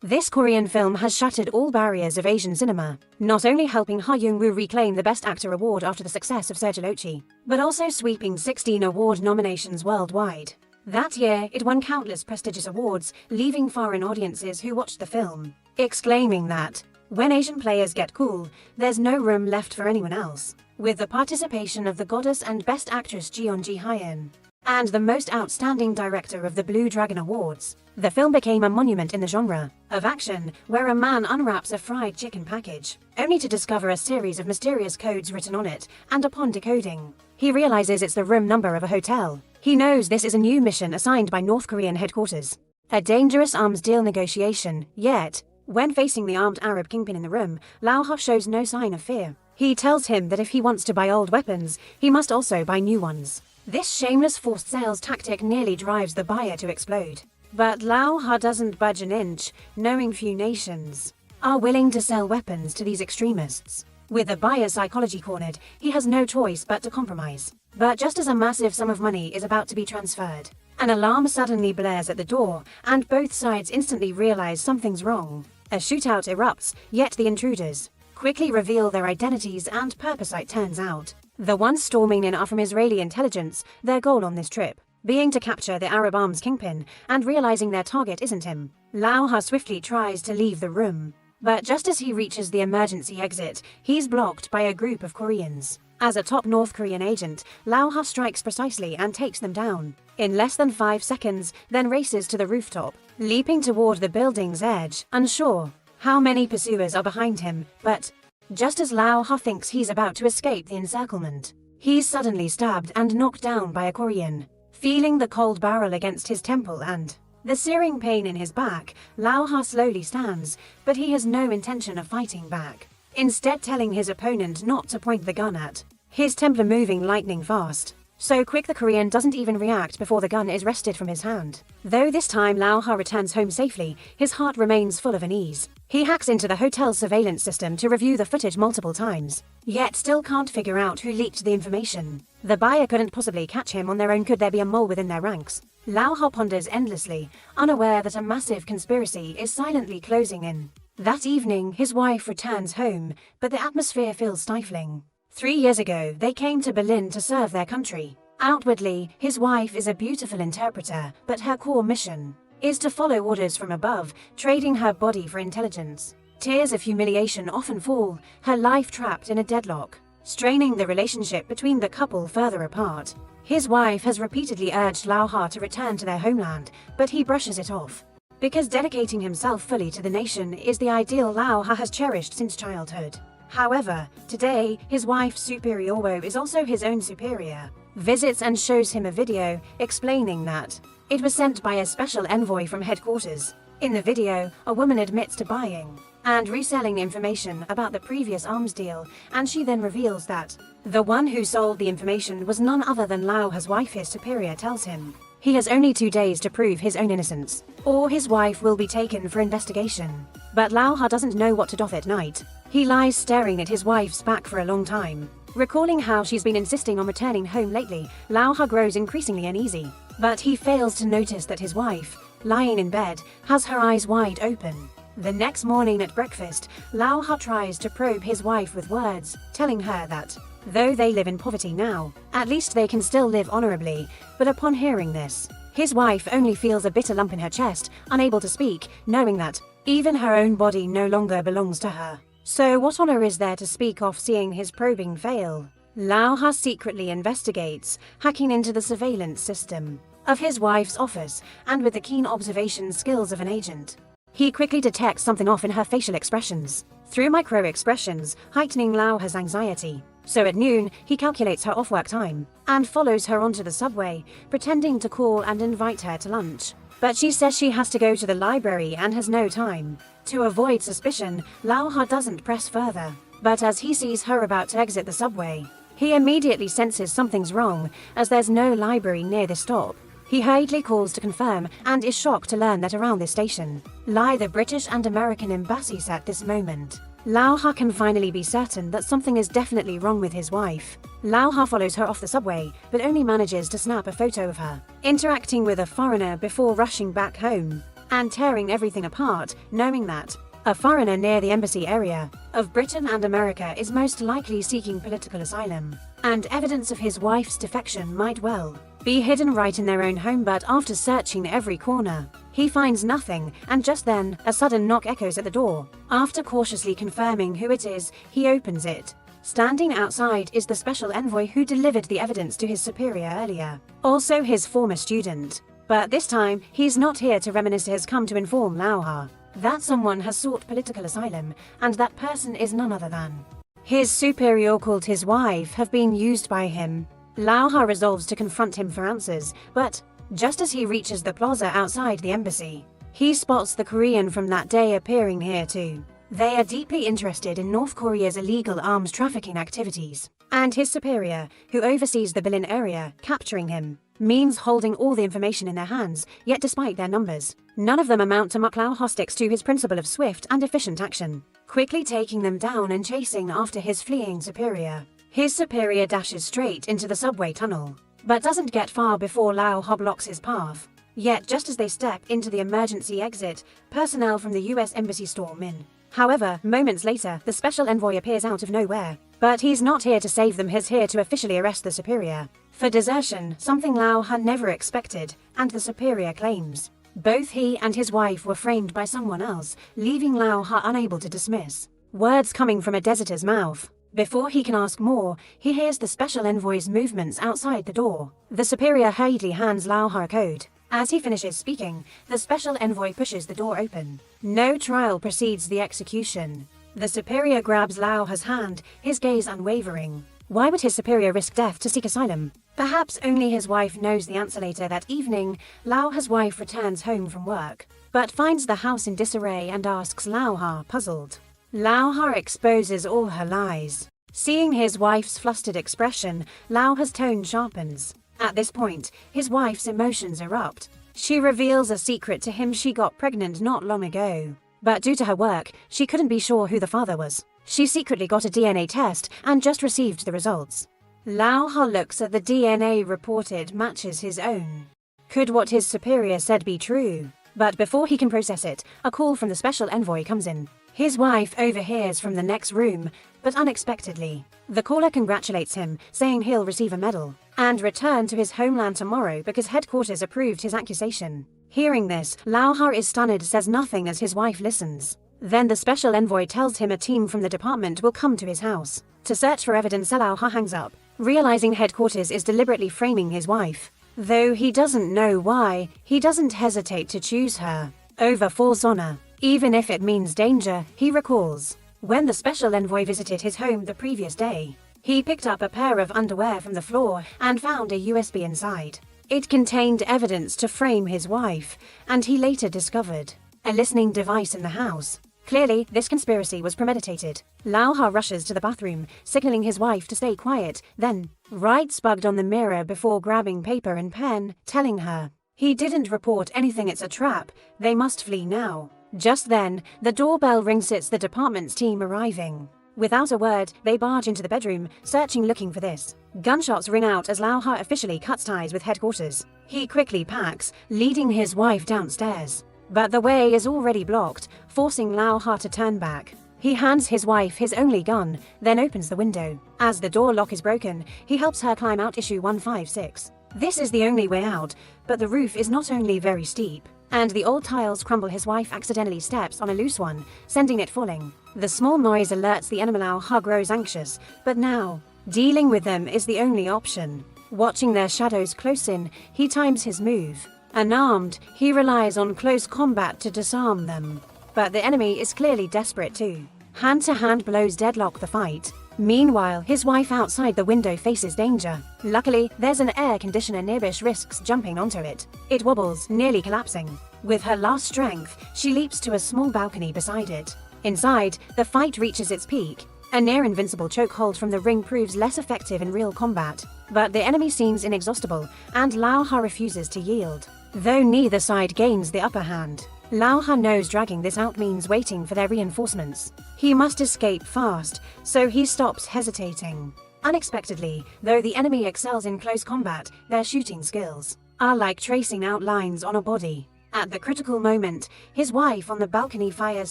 This Korean film has shattered all barriers of Asian cinema, not only helping Ha Young-woo reclaim the Best Actor award after the success of Sergalochi, but also sweeping 16 award nominations worldwide. That year, it won countless prestigious awards, leaving foreign audiences who watched the film exclaiming that, when Asian players get cool, there's no room left for anyone else. With the participation of the Goddess and Best Actress Jeon Ji-hyun, and the Most Outstanding Director of the Blue Dragon Awards, the film became a monument in the genre of action, where a man unwraps a fried chicken package, only to discover a series of mysterious codes written on it, and upon decoding, he realizes it's the room number of a hotel. He knows this is a new mission assigned by North Korean headquarters, a dangerous arms deal negotiation, yet, when facing the armed Arab kingpin in the room, Lau Ha shows no sign of fear. He tells him that if he wants to buy old weapons, he must also buy new ones. This shameless forced sales tactic nearly drives the buyer to explode. But Lau Ha doesn't budge an inch, knowing few nations are willing to sell weapons to these extremists. With the buyer psychology cornered, he has no choice but to compromise. But just as a massive sum of money is about to be transferred, an alarm suddenly blares at the door, and both sides instantly realize something's wrong. A shootout erupts, yet the intruders quickly reveal their identities and purpose. It turns out, the ones storming in are from Israeli intelligence, their goal on this trip being to capture the Arab arms kingpin, and realizing their target isn't him, Lau Ha swiftly tries to leave the room. But just as he reaches the emergency exit, he's blocked by a group of Koreans. As a top North Korean agent, Lau Ha strikes precisely and takes them down in less than 5 seconds, then races to the rooftop, leaping toward the building's edge, unsure how many pursuers are behind him. But just as Lau Ha thinks he's about to escape the encirclement, he's suddenly stabbed and knocked down by a Korean. Feeling the cold barrel against his temple and the searing pain in his back, Lau Ha slowly stands, but he has no intention of fighting back, instead telling his opponent not to point the gun at his temple, moving lightning fast. So quick the Korean doesn't even react before the gun is wrested from his hand. Though this time Lau Ha returns home safely, his heart remains full of unease. He hacks into the hotel's surveillance system to review the footage multiple times, yet still can't figure out who leaked the information. The buyer couldn't possibly catch him on their own. Could there be a mole within their ranks? Lau Ha ponders endlessly, unaware that a massive conspiracy is silently closing in. That evening, his wife returns home, but the atmosphere feels stifling. 3 years ago, they came to Berlin to serve their country. Outwardly, his wife is a beautiful interpreter, but her core mission is to follow orders from above, trading her body for intelligence. Tears of humiliation often fall, her life trapped in a deadlock, straining the relationship between the couple further apart. His wife has repeatedly urged Lau Ha to return to their homeland, but he brushes it off, because dedicating himself fully to the nation is the ideal Lau Ha has cherished since childhood. However, today, his wife Superiorwo is also his own superior, visits and shows him a video explaining that it was sent by a special envoy from headquarters. In the video, a woman admits to buying and reselling information about the previous arms deal, and she then reveals that the one who sold the information was none other than Lau Ha's wife. His superior tells him he has only 2 days to prove his own innocence, or his wife will be taken for investigation. But Lau Ha doesn't know what to do at night. He lies staring at his wife's back for a long time. Recalling how she's been insisting on returning home lately, Lau Ha grows increasingly uneasy. But he fails to notice that his wife, lying in bed, has her eyes wide open. The next morning at breakfast, Lau Ha tries to probe his wife with words, telling her that though they live in poverty now, at least they can still live honorably. But upon hearing this, his wife only feels a bitter lump in her chest, unable to speak, knowing that even her own body no longer belongs to her. So what honor is there to speak of? Seeing his probing fail, Lau Ha secretly investigates, hacking into the surveillance system of his wife's office, and with the keen observation skills of an agent, he quickly detects something off in her facial expressions, through micro-expressions, heightening Lau Ha's anxiety. So at noon, he calculates her off-work time, and follows her onto the subway, pretending to call and invite her to lunch. But she says she has to go to the library and has no time. To avoid suspicion, Lau Ha doesn't press further, but as he sees her about to exit the subway, he immediately senses something's wrong, as there's no library near the stop. He hurriedly calls to confirm, and is shocked to learn that around this station lie the British and American embassies. At this moment, Lau Ha can finally be certain that something is definitely wrong with his wife. Lau Ha follows her off the subway, but only manages to snap a photo of her interacting with a foreigner before rushing back home. and tearing everything apart, knowing that a foreigner near the embassy area of Britain and America is most likely seeking political asylum, and evidence of his wife's defection might well be hidden right in their own home. But after searching every corner, he finds nothing, and just then, a sudden knock echoes at the door. After cautiously confirming who it is, he opens it. Standing outside is the special envoy who delivered the evidence to his superior earlier, also his former student. But this time, he's not here to reminisce. He has come to inform Lauha that someone has sought political asylum, and that person is none other than his superior, called his wife, have been used by him. Lauha resolves to confront him for answers, but just as he reaches the plaza outside the embassy, he spots the Korean from that day appearing here too. They are deeply interested in North Korea's illegal arms trafficking activities, and his superior, who oversees the Berlin area, capturing him means holding all the information in their hands. Yet despite their numbers, none of them amount to much. Lauha sticks to his principle of swift and efficient action, quickly taking them down and chasing after his fleeing superior. His superior dashes straight into the subway tunnel, but doesn't get far before Lauha blocks his path. Yet just as they step into the emergency exit, personnel from the US embassy storm in. However, moments later, the special envoy appears out of nowhere. But he's not here to save them, he's here to officially arrest the superior for desertion, something Lauha never expected, and the superior claims both he and his wife were framed by someone else, leaving Lauha unable to dismiss words coming from a deserter's mouth. Before he can ask more, he hears the special envoy's movements outside the door. The superior hurriedly hands Lauha a code. As he finishes speaking, the special envoy pushes the door open. No trial precedes the execution. The superior grabs Lauha's hand, his gaze unwavering. Why would his superior risk death to seek asylum? Perhaps only his wife knows the answer. Later that evening, Lauha's wife returns home from work, but finds the house in disarray and asks Lauha, puzzled. Lauha exposes all her lies. Seeing his wife's flustered expression, Lauha's tone sharpens. At this point, his wife's emotions erupt. She reveals a secret to him: she got pregnant not long ago. But due to her work, she couldn't be sure who the father was. She secretly got a DNA test and just received the results. Lauha looks at the DNA reported matches his own. Could what his superior said be true? But before he can process it, a call from the special envoy comes in. His wife overhears from the next room, but unexpectedly, the caller congratulates him, saying he'll receive a medal and return to his homeland tomorrow because headquarters approved his accusation. Hearing this, Lauha is stunned, says nothing as his wife listens. Then the special envoy tells him a team from the department will come to his house to search for evidence. Lauha hangs up, realizing headquarters is deliberately framing his wife. Though he doesn't know why, he doesn't hesitate to choose her over false honor, even if it means danger. He recalls when the special envoy visited his home the previous day, he picked up a pair of underwear from the floor and found a USB inside. It contained evidence to frame his wife, and he later discovered a listening device in the house. Clearly, this conspiracy was premeditated. Lauha rushes to the bathroom, signaling his wife to stay quiet, then writes bugged on the mirror before grabbing paper and pen, telling her he didn't report anything, it's a trap, they must flee now. Just then, the doorbell rings. It's the department's team arriving. Without a word, they barge into the bedroom, searching looking for this. Gunshots ring out as Lauha officially cuts ties with headquarters. He quickly packs, leading his wife downstairs. But the way is already blocked, forcing Lauha to turn back. He hands his wife his only gun, then opens the window. As the door lock is broken, he helps her climb out. Issue 156. This is the only way out, but the roof is not only very steep, and the old tiles crumble. His wife accidentally steps on a loose one, sending it falling. The small noise alerts the enemy. Lauha grows anxious, but now, dealing with them is the only option. Watching their shadows close in, he times his move. Unarmed, he relies on close combat to disarm them. But the enemy is clearly desperate too. Hand-to-hand blows deadlock the fight. Meanwhile, his wife outside the window faces danger. Luckily, there's an air conditioner nearby. She risks jumping onto it. It wobbles, nearly collapsing. With her last strength, she leaps to a small balcony beside it. Inside, the fight reaches its peak. A near-invincible chokehold from the ring proves less effective in real combat. But the enemy seems inexhaustible, and Lauha refuses to yield. Though neither side gains the upper hand, Lauha knows dragging this out means waiting for their reinforcements. He must escape fast, so he stops hesitating. Unexpectedly, though the enemy excels in close combat, their shooting skills are like tracing out lines on a body. At the critical moment, his wife on the balcony fires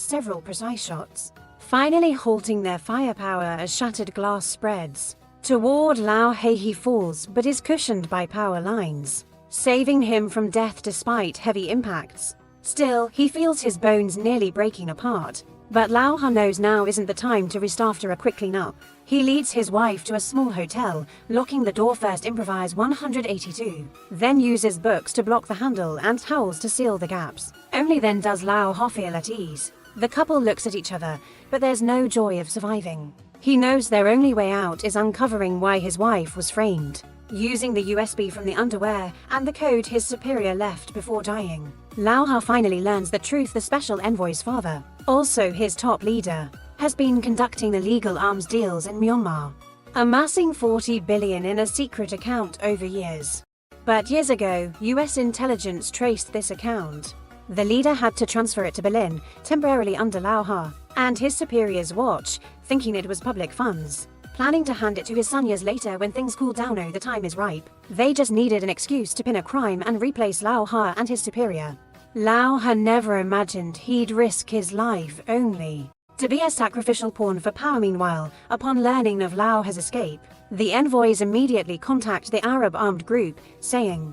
several precise shots, finally halting their firepower as shattered glass spreads. Toward Lao He he falls but is cushioned by power lines, saving him from death despite heavy impacts. Still, he feels his bones nearly breaking apart. But Lao Ha knows now isn't the time to rest after a quick cleanup. He leads his wife to a small hotel, locking the door first improvise 182, then uses books to block the handle and towels to seal the gaps. Only then does Lao Ha feel at ease. The couple looks at each other, but there's no joy of surviving. He knows their only way out is uncovering why his wife was framed, using the USB from the underwear and the code his superior left before dying. Lao Ha finally learns the truth. The special envoy's father, also his top leader, has been conducting illegal arms deals in Myanmar, amassing 40 billion in a secret account over years. But years ago, US intelligence traced this account. The leader had to transfer it to Berlin, temporarily under Lao Ha and his superior's watch, thinking it was public funds, planning to hand it to his son years later when things cool down. Oh, the time is ripe. They just needed an excuse to pin a crime and replace Lao Ha and his superior. Lao Ha never imagined he'd risk his life only to be a sacrificial pawn for power. Meanwhile, upon learning of Lao Ha's escape, the envoys immediately contact the Arab armed group, saying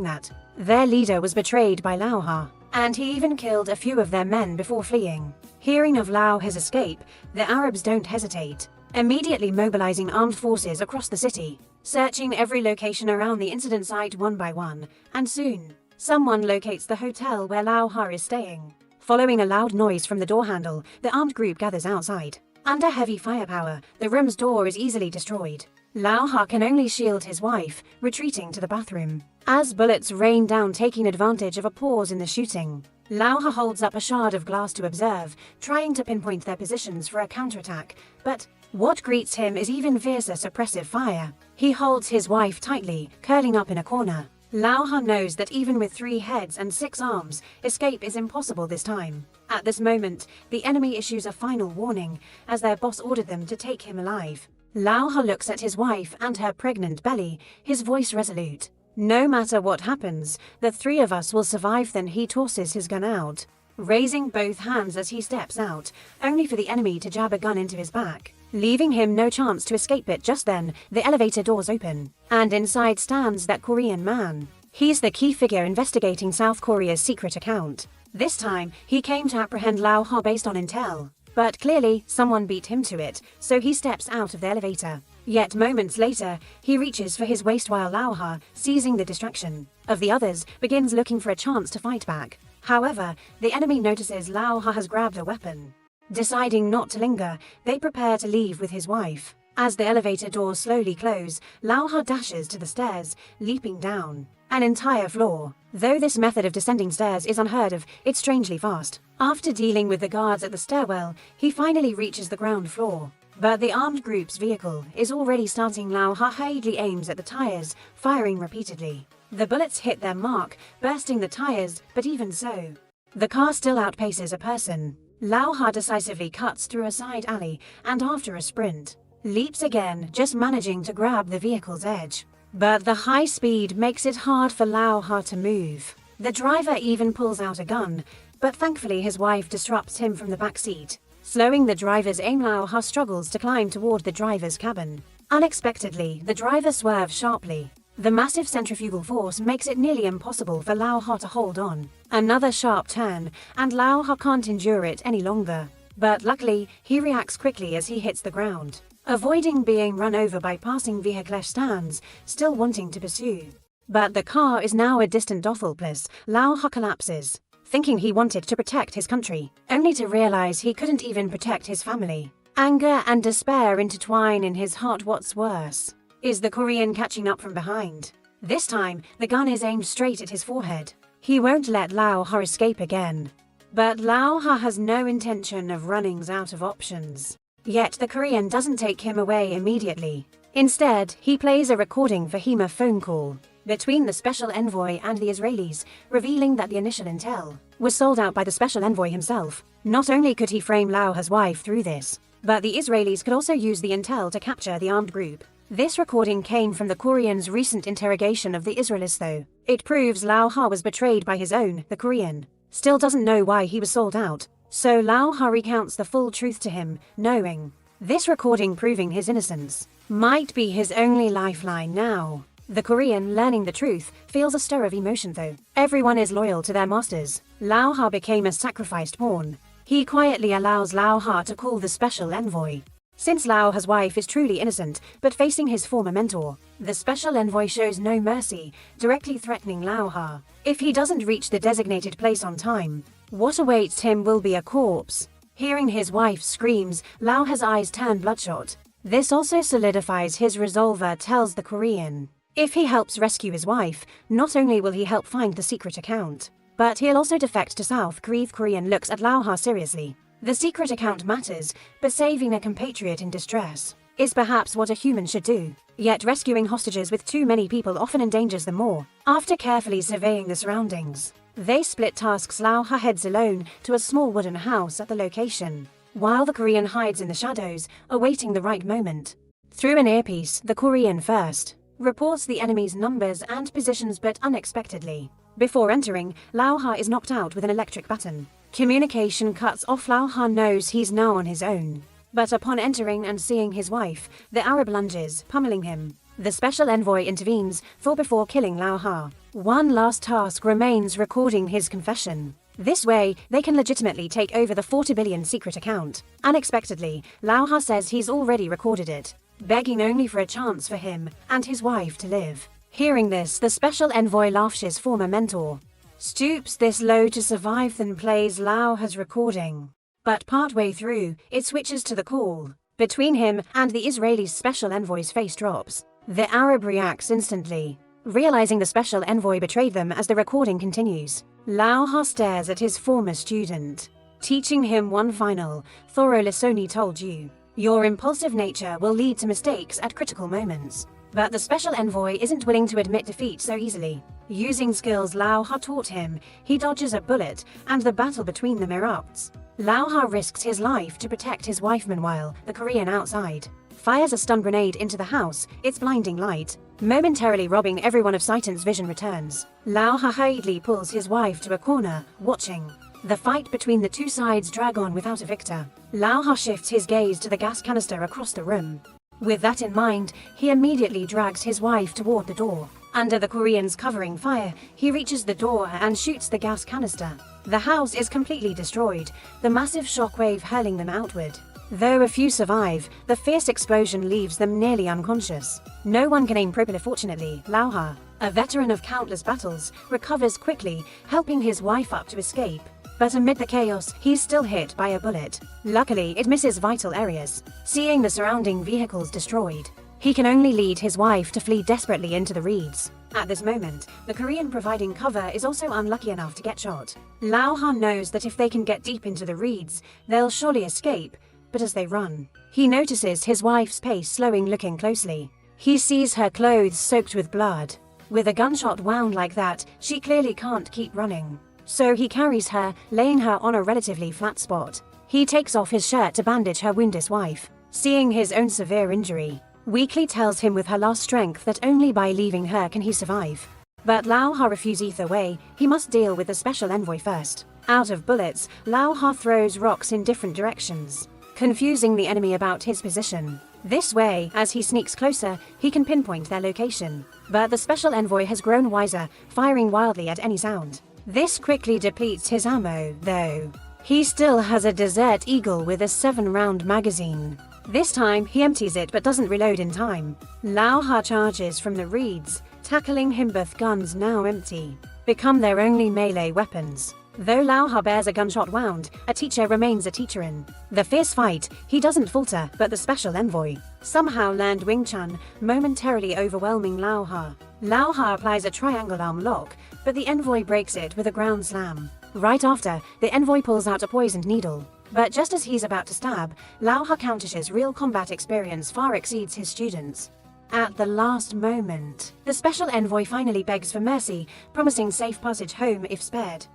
that their leader was betrayed by Lao Ha, and he even killed a few of their men before fleeing. Hearing of Lao Ha's escape, the Arabs don't hesitate, immediately mobilizing armed forces across the city, searching every location around the incident site one by one, and soon, someone locates the hotel where Lao Ha is staying. Following a loud noise from the door handle, the armed group gathers outside. Under heavy firepower, the room's door is easily destroyed. Lao Ha can only shield his wife, retreating to the bathroom. As bullets rain down, taking advantage of a pause in the shooting, Lao Ha holds up a shard of glass to observe, trying to pinpoint their positions for a counterattack, but what greets him is even fiercer suppressive fire. He holds his wife tightly, curling up in a corner. Lao Ha knows that even with 3 heads and 6 arms, escape is impossible this time. At this moment, the enemy issues a final warning, as their boss ordered them to take him alive. Lao Ha looks at his wife and her pregnant belly, his voice resolute. No matter what happens, the 3 of us will survive. Then he tosses his gun out, raising both hands as he steps out, only for the enemy to jab a gun into his back, leaving him no chance to escape it. Just then, the elevator doors open, and inside stands that Korean man. He's the key figure investigating South Korea's secret account. This time, he came to apprehend Lao Ha based on intel. But clearly, someone beat him to it, so he steps out of the elevator. Yet moments later, he reaches for his waist while Lao Ha, seizing the distraction of the others, begins looking for a chance to fight back. However, the enemy notices Lao Ha has grabbed a weapon. Deciding not to linger, they prepare to leave with his wife. As the elevator doors slowly close, Lao Ha dashes to the stairs, leaping down an entire floor. Though this method of descending stairs is unheard of, it's strangely fast. After dealing with the guards at the stairwell, he finally reaches the ground floor. But the armed group's vehicle is already starting. Lao Ha hurriedly aims at the tires, firing repeatedly. The bullets hit their mark, bursting the tires, but even so, the car still outpaces a person. Lao Ha decisively cuts through a side alley, and after a sprint, leaps again, just managing to grab the vehicle's edge. But the high speed makes it hard for Lao Ha to move. The driver even pulls out a gun, but thankfully his wife disrupts him from the back seat. Slowing the driver's aim, Lao Ha struggles to climb toward the driver's cabin. Unexpectedly, the driver swerves sharply. The massive centrifugal force makes it nearly impossible for Lao Ha to hold on. Another sharp turn, and Lao Ha can't endure it any longer. But luckily, he reacts quickly as he hits the ground, avoiding being run over by passing vehicle stands, still wanting to pursue. But the car is now a distant Dothelplace. Lao Ha collapses, thinking he wanted to protect his country, only to realize he couldn't even protect his family. Anger and despair intertwine in his heart. What's worse is the Korean catching up from behind. This time, the gun is aimed straight at his forehead. He won't let Lao Ha escape again. But Lao Ha has no intention of running out of options. Yet the Korean doesn't take him away immediately. Instead, he plays a recording for him, a phone call between the special envoy and the Israelis, revealing that the initial intel was sold out by the special envoy himself. Not only could he frame Lao Ha's wife through this, but the Israelis could also use the intel to capture the armed group. This recording came from the Korean's recent interrogation of the Israelis though. It proves Lau Ha was betrayed by his own, the Korean. Still doesn't know why he was sold out. So Lau Ha recounts the full truth to him, knowing this recording proving his innocence might be his only lifeline now. The Korean, learning the truth, feels a stir of emotion though. Everyone is loyal to their masters. Lau Ha became a sacrificed pawn. He quietly allows Lau Ha to call the special envoy. Since Lau Ha's wife is truly innocent, but facing his former mentor, the special envoy shows no mercy, directly threatening Lau Ha. If he doesn't reach the designated place on time, what awaits him will be a corpse. Hearing his wife's screams, Lau Ha's eyes turn bloodshot. This also solidifies his resolve, tells the Korean. If he helps rescue his wife, not only will he help find the secret account, but he'll also defect to South Korea. Korean looks at Lau Ha seriously. The secret account matters, but saving a compatriot in distress is perhaps what a human should do. Yet rescuing hostages with too many people often endangers them more. After carefully surveying the surroundings, they split tasks. Lau Ha heads alone to a small wooden house at the location, while the Korean hides in the shadows, awaiting the right moment. Through an earpiece, the Korean first reports the enemy's numbers and positions, but unexpectedly, before entering, Lau Ha is knocked out with an electric baton. Communication cuts off. Lau Ha knows he's now on his own. But upon entering and seeing his wife, the Arab lunges, pummeling him. The special envoy intervenes, though before killing Lau Ha. One last task remains: recording his confession. This way, they can legitimately take over the 40 billion secret account. Unexpectedly, Lau Ha says he's already recorded it, begging only for a chance for him and his wife to live. Hearing this, the special envoy laughs. His former mentor stoops this low to survive, then plays Lau Ha's recording. But partway through, it switches to the call. Between him and the Israeli special envoy's face drops. The Arab reacts instantly, realizing the special envoy betrayed them. As the recording continues, Lau Ha stares at his former student, teaching him one final, thorough lesson. He told you, your impulsive nature will lead to mistakes at critical moments. But the special envoy isn't willing to admit defeat so easily. Using skills Lau Ha taught him, he dodges a bullet, and the battle between them erupts. Lau Ha risks his life to protect his wife. Meanwhile, the Korean outside fires a stun grenade into the house, its blinding light momentarily robbing everyone of sight. Vision returns. Lau Ha hurriedly pulls his wife to a corner, watching the fight between the two sides drag on without a victor. Lau Ha shifts his gaze to the gas canister across the room. With that in mind, he immediately drags his wife toward the door. Under the Korean's covering fire, he reaches the door and shoots the gas canister. The house is completely destroyed, the massive shockwave hurling them outward. Though a few survive, the fierce explosion leaves them nearly unconscious. No one can aim properly. Fortunately, Lau Ha, a veteran of countless battles, recovers quickly, helping his wife up to escape. But amid the chaos, he's still hit by a bullet. Luckily, it misses vital areas. Seeing the surrounding vehicles destroyed, he can only lead his wife to flee desperately into the reeds. At this moment, the Korean providing cover is also unlucky enough to get shot. Lau Ha knows that if they can get deep into the reeds, they'll surely escape, but as they run, he notices his wife's pace slowing. Looking closely, he sees her clothes soaked with blood. With a gunshot wound like that, she clearly can't keep running. So he carries her, laying her on a relatively flat spot. He takes off his shirt to bandage her wounded wife. Seeing his own severe injury, weakly tells him with her last strength that only by leaving her can he survive. But Lau Ha refuses. Either way, he must deal with the special envoy first. Out of bullets, Lau Ha throws rocks in different directions, confusing the enemy about his position. This way, as he sneaks closer, he can pinpoint their location. But the special envoy has grown wiser, firing wildly at any sound. This quickly depletes his ammo, though. He still has a Desert Eagle with a 7-round magazine. This time, he empties it but doesn't reload in time. Lau Ha charges from the reeds, tackling him. Both guns, now empty, become their only melee weapons. Though Lau Ha bears a gunshot wound, a teacher remains a teacher. In the fierce fight, he doesn't falter, but the special envoy somehow learned Wing Chun, momentarily overwhelming Lau Ha. Lau Ha applies a triangle arm lock, but the envoy breaks it with a ground slam. Right after, the envoy pulls out a poisoned needle. But just as he's about to stab, Lau Ha counters. His real combat experience far exceeds his students. At the last moment, the special envoy finally begs for mercy, promising safe passage home if spared.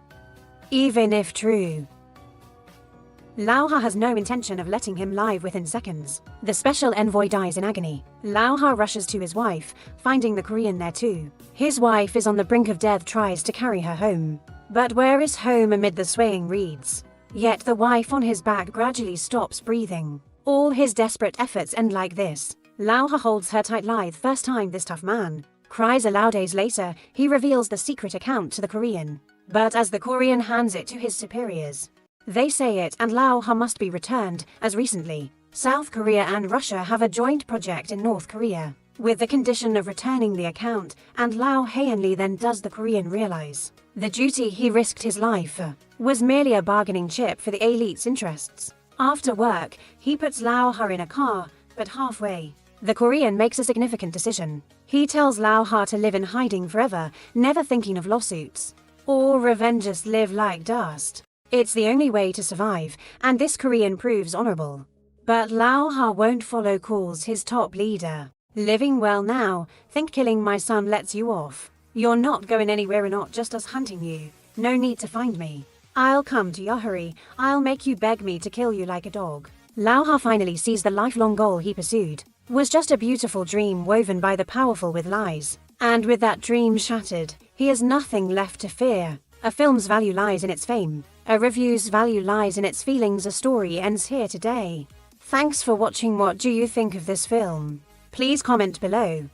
Even if true. Lao Ha has no intention of letting him live within seconds. The special envoy dies in agony. Lao Ha rushes to his wife, finding the Korean there too. His wife is on the brink of death, tries to carry her home. But where is home amid the swaying reeds? Yet the wife on his back gradually stops breathing. All his desperate efforts end like this. Lao Ha holds her tight. Lithe first time this tough man cries aloud. Days later, he reveals the secret account to the Korean. But as the Korean hands it to his superiors, they say it and Lao Ha must be returned, as recently, South Korea and Russia have a joint project in North Korea, with the condition of returning the account, and Lao Haenli then does the Korean realize the duty he risked his life for was merely a bargaining chip for the elite's interests. After work, he puts Lao Ha in a car, but halfway, the Korean makes a significant decision. He tells Lao Ha to live in hiding forever, never thinking of lawsuits or revenge, just live like dust. It's the only way to survive, and this Korean proves honorable. But Lao Ha won't follow, calls his top leader. Living well now, think killing my son lets you off. You're not going anywhere and not just us hunting you. No need to find me. I'll come to your hurry, I'll make you beg me to kill you like a dog. Lao Ha finally sees the lifelong goal he pursued was just a beautiful dream woven by the powerful with lies. And with that dream shattered, he has nothing left to fear. A film's value lies in its fame. A review's value lies in its feelings. A story ends here today. Thanks for watching. What do you think of this film? Please comment below.